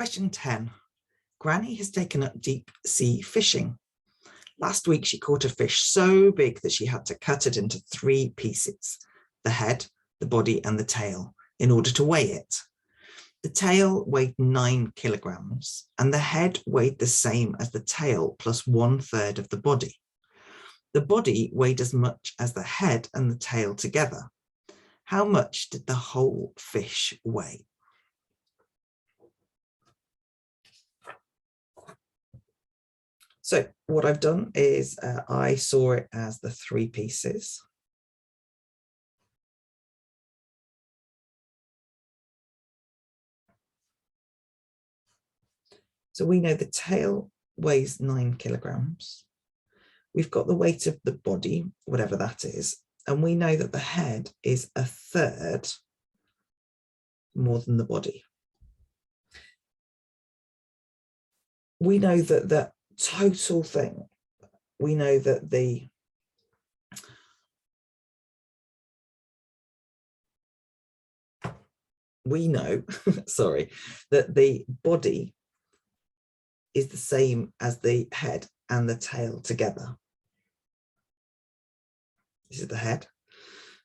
Question 10. Granny has taken up deep sea fishing. Last week she caught a fish so big that she had to cut it into 3 pieces, the head, the body and the tail, in order to weigh it. The tail weighed 9 kilograms and the head weighed the same as the tail plus 1/3 of the body. The body weighed as much as the head and the tail together. How much did the whole fish weigh? So what I've done is I saw it as the 3 pieces. So we know the tail weighs 9 kilograms. We've got the weight of the body, whatever that is, and we know that the head is 1/3 more than the body. We know that the total thing, we know that that the body is the same as the head and the tail together. This is the head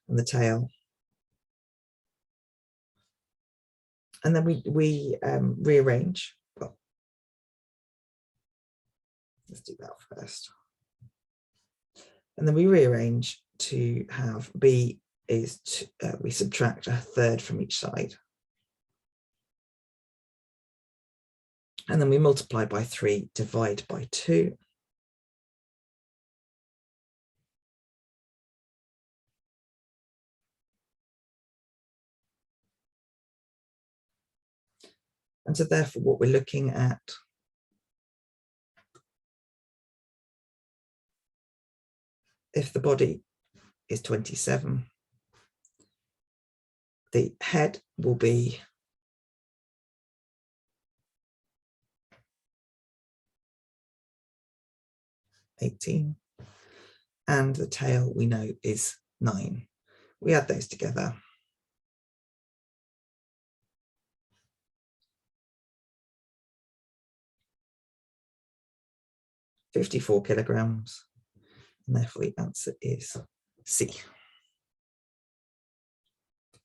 and the tail. And then we rearrange. Well, let's do that first. And then we rearrange to have B is, we subtract 1/3 from each side. And then we multiply by 3, divide by 2. And so therefore what we're looking at if the body is 27, the head will be 18 and the tail we know is 9. We add those together. £54 kilograms, and therefore the answer is C.